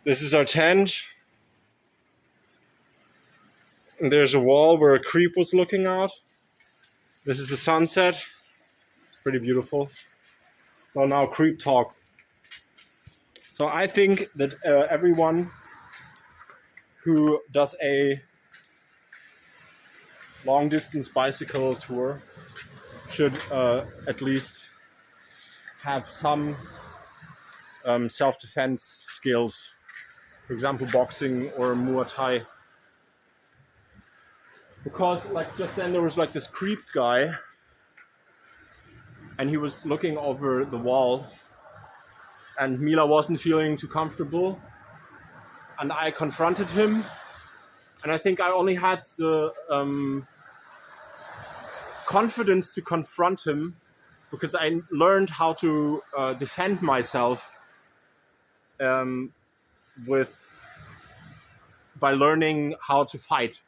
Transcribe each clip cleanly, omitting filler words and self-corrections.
This is our tent. And there's a wall where a creep was looking out. This is the sunset. It's pretty beautiful. So now creep talk. So I think that everyone who does a long distance bicycle tour should at least have some self-defense skills. For example, boxing or Muay Thai. Because like just then there was like this creep guy and he was looking over the wall and Mila wasn't feeling too comfortable and I confronted him, and I think I only had the confidence to confront him because I learned how to defend myself by learning how to fight.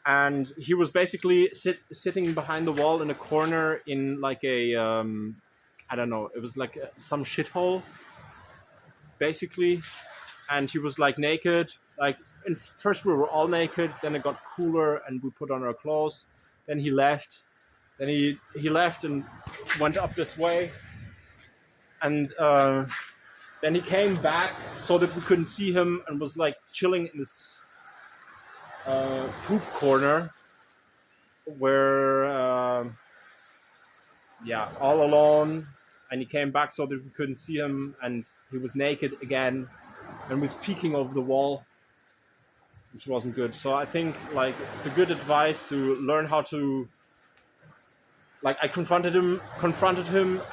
And he was basically sitting behind the wall in a corner in like a I don't know, it was like some shithole basically, and he was like naked. Like first we were all naked, then it got cooler and we put on our clothes, then he left, then he left and went up this way, and then he came back so that we couldn't see him and was like chilling in this poop corner where all alone, and he came back so that we couldn't see him, and he was naked again and was peeking over the wall, which wasn't good. So I think like it's a good advice to learn how to, like, I confronted him.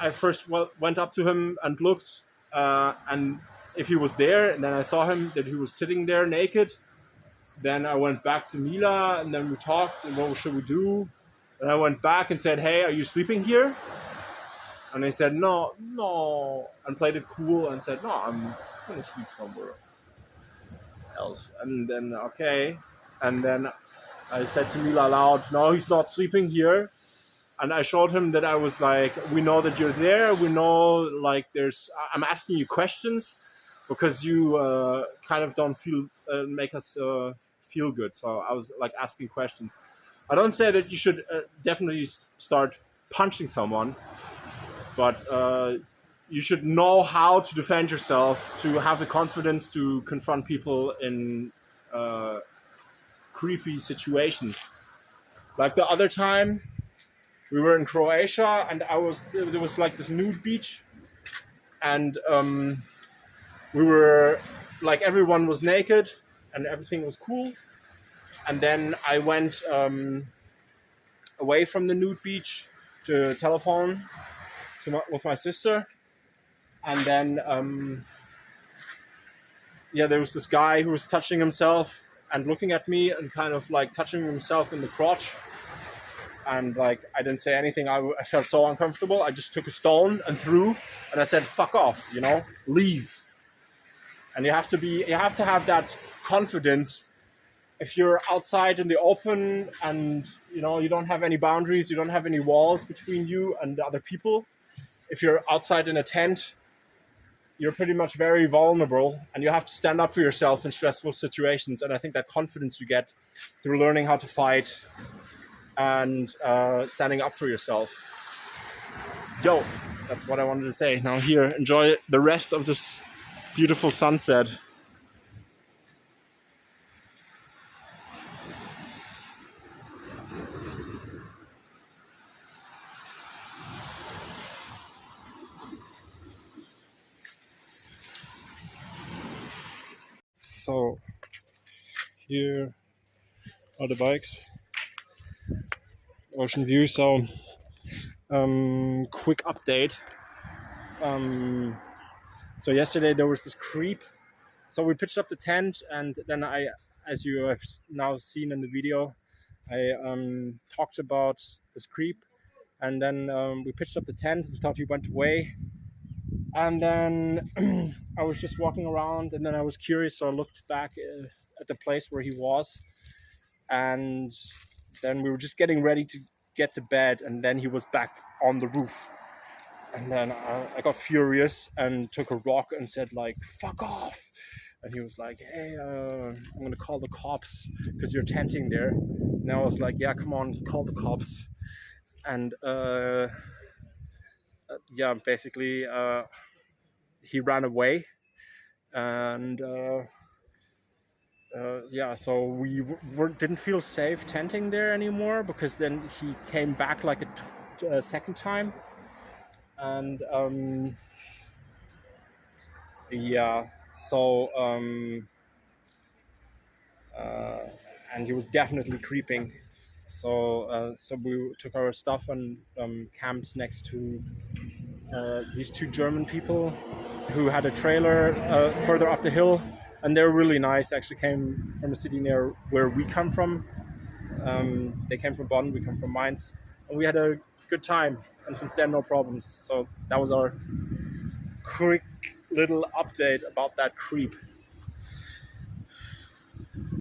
I first went up to him and looked, and if he was there, and then I saw him that he was sitting there naked. Then I went back to Mila, and then we talked, and what should we do? And I went back and said, hey, are you sleeping here? And they said, no, and played it cool and said, no, I'm going to sleep somewhere else. And then, okay. And then I said to Mila aloud, no, he's not sleeping here. And I showed him that I was like, we know that you're there. We know, like, I'm asking you questions because you kind of don't make us feel good. So I was like asking questions. I don't say that you should definitely start punching someone, but you should know how to defend yourself, to have the confidence to confront people in creepy situations. Like the other time, we were in Croatia, and there was like this nude beach, and we were like, everyone was naked and everything was cool. And then I went away from the nude beach to telephone with my sister. And then, there was this guy who was touching himself and looking at me and kind of like touching himself in the crotch. And like, I didn't say anything. I felt so uncomfortable. I just took a stone and threw, and I said, fuck off, leave. And you have to have that confidence. If you're outside in the open and, you don't have any boundaries, you don't have any walls between you and the other people. If you're outside in a tent, you're pretty much very vulnerable, and you have to stand up for yourself in stressful situations. And I think that confidence you get through learning how to fight and standing up for yourself. Yo, that's what I wanted to say. Now here, enjoy the rest of this beautiful sunset. So here are the bikes, ocean view. So quick update. So yesterday there was this creep. So we pitched up the tent, and then I, as you have now seen in the video, I talked about this creep, and then we pitched up the tent and thought he went away. And then I was just walking around, and then I was curious, so I looked back at the place where he was, and then we were just getting ready to get to bed, and then he was back on the roof. And then I got furious and took a rock and said like, fuck off. And he was like, hey, I'm gonna call the cops because you're tenting there. And I was like, yeah, come on, call the cops. And yeah, basically he ran away. And yeah, so we didn't feel safe tenting there anymore, because then he came back like a second time. And yeah, so and he was definitely creeping. So so we took our stuff and camped next to these two German people who had a trailer further up the hill, and they're really nice. Actually, came from a city near where we come from. They came from Bonn, we come from Mainz, and we had a good time. And since then, no problems. So that was our quick little update about that creep.